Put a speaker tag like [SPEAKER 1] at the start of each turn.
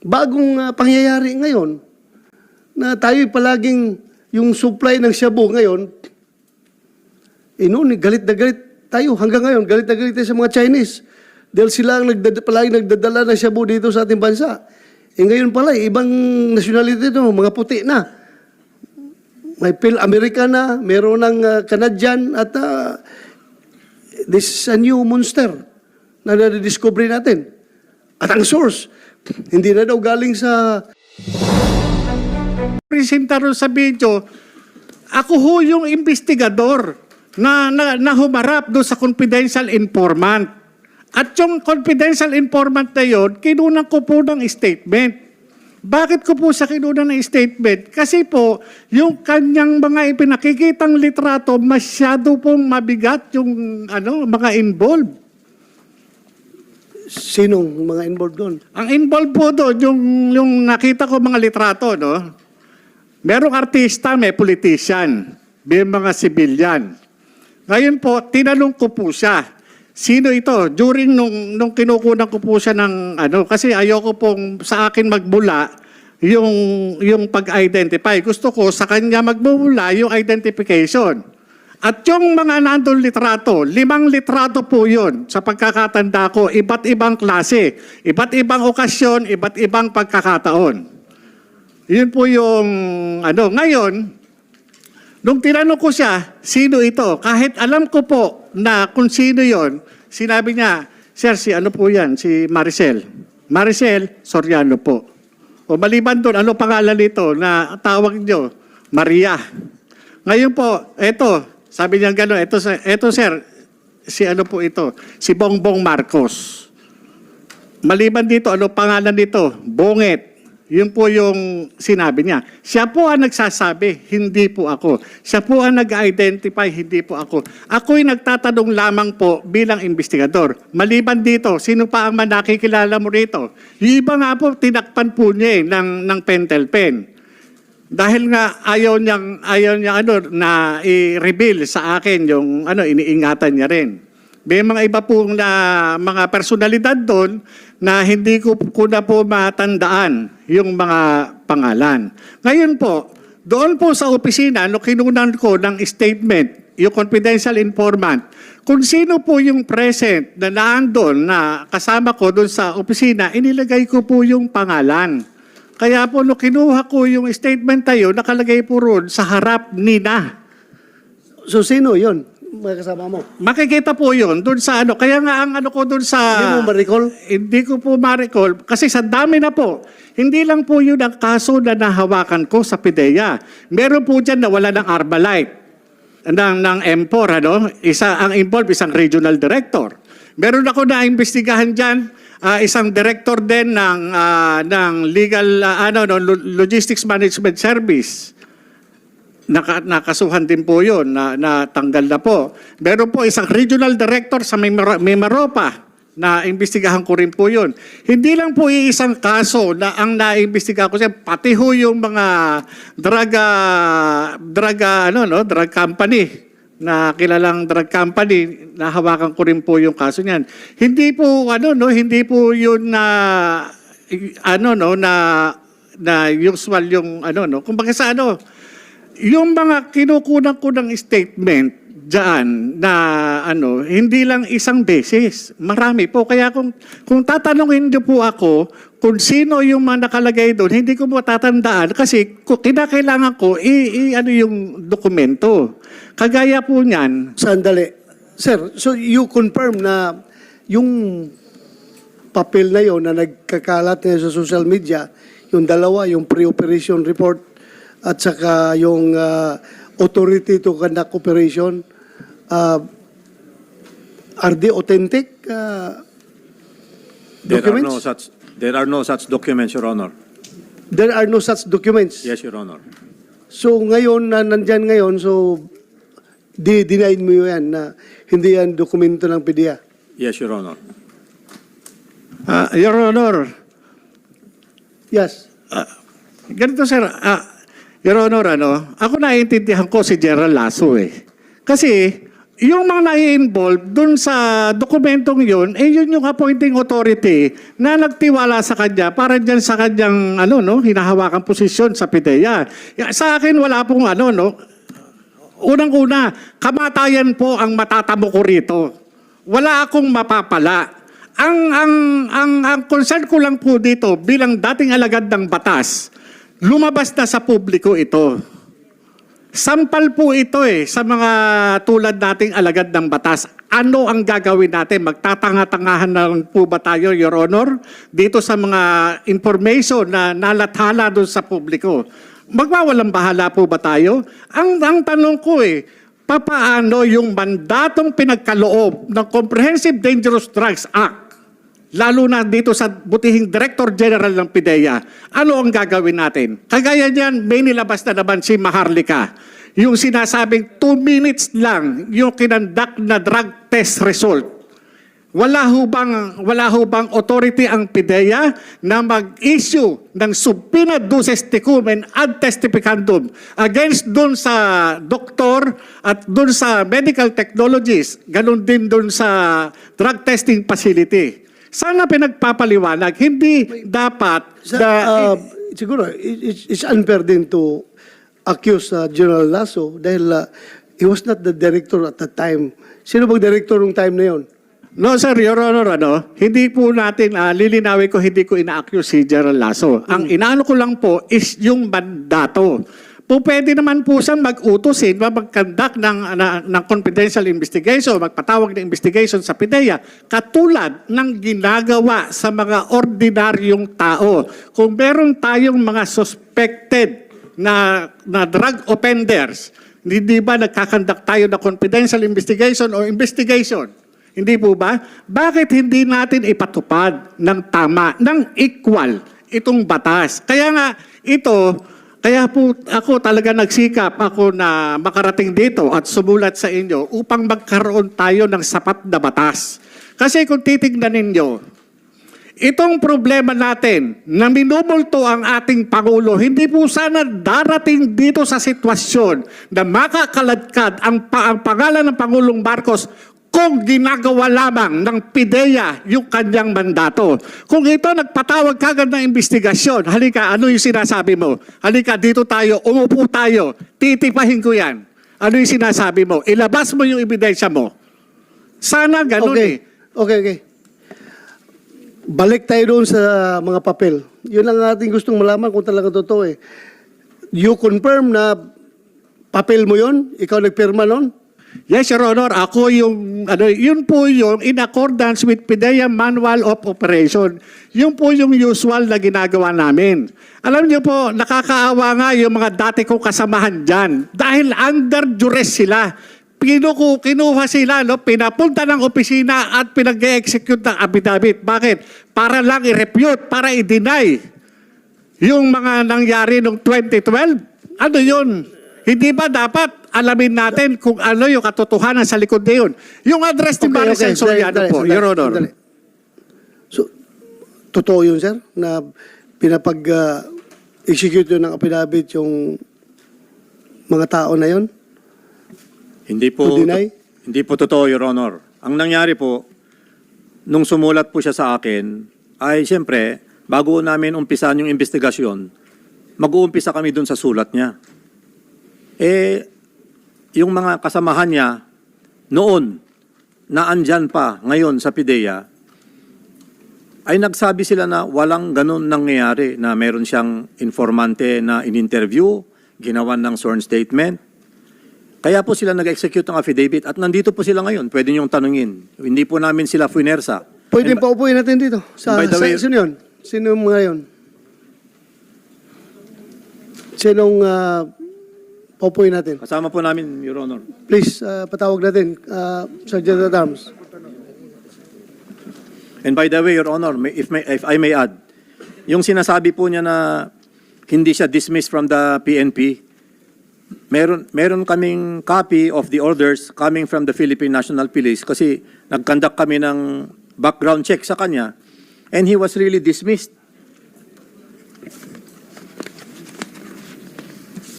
[SPEAKER 1] bagong pangyayari ngayon na tayo palaging yung supply ng shabu ngayon, noon, galit na galit tayo hanggang ngayon, galit na galit tayo sa mga Chinese dahil sila ang palaging nagdadala ng shabu dito sa ating bansa. Ngayon pala, ibang nationality ito, mga puti na. May American na, meron ng Canadian at this is a new monster na nadiscover natin. At ang source, hindi na daw galing sa...
[SPEAKER 2] Presenta rin sa video, ako ho yung investigador na humarap doon sa confidential informant. At yung confidential informant na yun, kinunan ko po ng statement. Bakit ko po sa kinunan ng statement? Kasi po, yung kanyang mga ipinakikitang litrato, masyado pong mabigat yung mga involved.
[SPEAKER 1] Sinong mga involved doon?
[SPEAKER 2] Ang involved po doon, yung nakita ko mga litrato, no? Merong artista, may politician, may mga civilian. Ngayon po, tinanong ko po siya, sino ito? During nung kinukunan ko po siya ng kasi ayoko pong sa akin magbula yung pag-identify. Gusto ko sa kanya magbula yung identification. At yung mga nandun litrato, 5 litrato po yun sa pagkakatanda ko, iba't ibang klase, iba't ibang okasyon, iba't ibang pagkakataon. Yun po yung Ngayon, nung tinanong ko siya, sino ito? Kahit alam ko po na kung sino yon, sinabi niya, Sir, si po yan? Si Maricel. Maricel Soriano po. O maliban doon, ano pangalan nito na tawag niyo? Maria. Ngayon po, eto, sabi niya gano'n, eto sir, si po ito? Si Bongbong Marcos. Maliban dito, ano pangalan nito? Bonget. Yun po yung sinabi niya. Siya po ang nagsasabi, hindi po ako. Siya po ang nag-identify, hindi po ako. Ako'y nagtatanong lamang po bilang investigador. Maliban dito, sino pa ang nakikilala mo rito? Yung iba nga po, tinakpan po niya ng pentel pen. Dahil nga ayaw niya na i-reveal sa akin yung iniingatan niya rin. May mga iba pong mga personalidad doon na hindi ko na po matandaan yung mga pangalan. Ngayon po, doon po sa opisina, kinunan ko ng statement, yung confidential informant, kung sino po yung present na naandun na kasama ko doon sa opisina, inilagay ko po yung pangalan. Kaya po, kinuha ko yung statement tayo, nakalagay po roon sa harap nina.
[SPEAKER 1] So, sino yon? Mga kasama mo?
[SPEAKER 2] Makikita po yun doon sa Kaya nga ang ko doon sa...
[SPEAKER 1] Hindi mo ma-recall?
[SPEAKER 2] Hindi ko po ma-recall. Kasi sa dami na po. Hindi lang po yun ang kaso na nahawakan ko sa PIDEA. Meron po dyan na wala ng Arbalite. Ng M4, ang involved, isang regional director. Meron ako na imbestigahan dyan, isang director din ng legal, logistics management service. Nakasuhan din po yun, natanggal na po. Meron po isang regional director sa Mimaropa na imbestigahan ko rin po yun. Hindi lang po isang kaso na ang naimbestigahan ko siya, pati ho yung mga drug company, na kilalang drug company, nahawakan ko rin po yung kaso niyan. Hindi po, hindi po yun na usual yung kung bakit sa yung mga kinukunan ko ng statement dyan na hindi lang isang beses, marami po. Kaya kung tatanungin niyo po ako kung sino yung mga nakalagay doon, hindi ko mo tatandaan kasi kinakailangan ko yung dokumento. Kagaya po niyan.
[SPEAKER 1] Sandali. Sir, so you confirm na yung papel na yon na nagkakalat niya sa social media, yung dalawa, yung pre-operation report at saka yung authority to conduct operation, are they authentic documents?
[SPEAKER 3] There are no such documents, Your Honor.
[SPEAKER 1] There are no such documents?
[SPEAKER 3] Yes, Your Honor.
[SPEAKER 1] So ngayon, nandyan ngayon, so denied mo yan na hindi yan dokumento ng PIDEA?
[SPEAKER 3] Yes, Your Honor.
[SPEAKER 2] Your Honor.
[SPEAKER 1] Yes.
[SPEAKER 2] Ganito, sir. Your Honor, ako naiintindihan ko si General Lasso eh. Kasi yung mga nai-involve dun sa dokumentong yun, yun yung appointing authority na nagtiwala sa kanya para dyan sa kanyang hinahawakan posisyon sa PIDEA. Sa akin, wala pong unang-una, kamatayan po ang matatamo ko rito. Wala akong mapapala. Ang concern ko lang po dito bilang dating alagad ng batas, lumabas na sa publiko ito. Sampal po ito sa mga tulad nating alagad ng batas. Ano ang gagawin natin? Magtatanga-tangahan na lang po ba tayo, Your Honor? Dito sa mga information na nalathala doon sa publiko. Magwawalang bahala po ba tayo? Ang tanong ko papaano yung mandatong pinagkaloob ng Comprehensive Dangerous Drugs Act, lalo na dito sa butihing Director General ng PIDEA, ano ang gagawin natin? Kagaya niyan, may nilabas na naman si Maharlika. Yung sinasabing 2 minutes lang yung kinandak na drug test result. Wala ho bang authority ang PIDEA na mag-issue ng subpoena duces tecum and ad testificandum against dun sa doktor at dun sa medical technologies, ganun din dun sa drug testing facility. Sana pinagpapaliwanag, hindi dapat
[SPEAKER 1] siguro, it's unfair din to accuse General Lasso dahil he was not the director at that time. Sino bang director nung time na yon?
[SPEAKER 2] No, sir, Your Honor, hindi po natin, lilinawin ko, hindi ko ina-accuse si General Lasso. Ang inaano ko lang po is yung mandato. Po pwede naman po siyang mag-utosin, mag-conduct ng confidential investigation, magpatawag ng investigation sa PIDEA, katulad ng ginagawa sa mga ordinaryong tao. Kung meron tayong mga suspected na drug offenders, hindi ba nagkakandak tayo ng confidential investigation o investigation? Hindi po ba? Bakit hindi natin ipatupad ng tama, ng equal itong batas? Kaya nga kaya po ako talaga nagsikap ako na makarating dito at sumulat sa inyo upang magkaroon tayo ng sapat na batas. Kasi kung titignan ninyo, itong problema natin na minumulto ang ating Pangulo, hindi po sana darating dito sa sitwasyon na makakaladkad ang pangalan ng Pangulong Marcos kung ginagawa lamang ng PIDEA yung kanyang mandato. Kung ito nagpatawag kagad ng investigasyon, halika, ano yung sinasabi mo? Halika, dito tayo, umupo tayo, titipahin ko yan. Ano yung sinasabi mo? Ilabas mo yung ebidensya mo. Sana ganun
[SPEAKER 1] Okay. Balik tayo doon sa mga papel. Yun ang ating gustong malaman kung talaga totoo You confirm na papel mo yon? Ikaw nagpirma nun?
[SPEAKER 2] Yes, Your Honor. Ako yun po yung in accordance with PIDEA Manual of Operation. Yun po yung usual na ginagawa namin. Alam niyo po, nakakaawa nga yung mga dati kong kasamahan dyan. Dahil under duress sila. Kinuha sila, pinapunta ng opisina at pinag-execute ng affidavit. Bakit? Para lang i-refute, para i-deny yung mga nangyari noong 2012. Ano yun? Hindi ba dapat alamin natin kung ano yung katotohanan sa likod na yun? Yung address ni Maricel Soriano po, Your Honor.
[SPEAKER 1] So, totoo yun, sir, na pinapag-execute yun ng affidavit yung mga tao na yun?
[SPEAKER 3] Hindi po,
[SPEAKER 1] To deny?
[SPEAKER 3] hindi po totoo, Your Honor. Ang nangyari po, nung sumulat po siya sa akin, ay siyempre, bago namin umpisan yung investigasyon, mag-uumpisa kami dun sa sulat niya. Yung mga kasamahan niya, noon, na andyan pa ngayon sa PIDEA, ay nagsabi sila na walang ganun nangyayari, na meron siyang informante na in-interview, ginawan ng sworn statement. Kaya po sila nag-execute ng affidavit at nandito po sila ngayon. Pwede niyong tanungin. Hindi po namin sila fuinersa.
[SPEAKER 1] Pwede pa upuin natin dito.
[SPEAKER 3] By the way-
[SPEAKER 1] Sino yun? Sino yung mga yun? Sinong paupuin natin?
[SPEAKER 3] Kasama po namin, Your Honor.
[SPEAKER 1] Please, patawag natin. Sergeant at Arms.
[SPEAKER 3] And by the way, Your Honor, if I may add, yung sinasabi po niya na hindi siya dismissed from the PNP, meron kaming copy of the orders coming from the Philippine National Police kasi nag-conduct kami ng background check sa kanya and he was really dismissed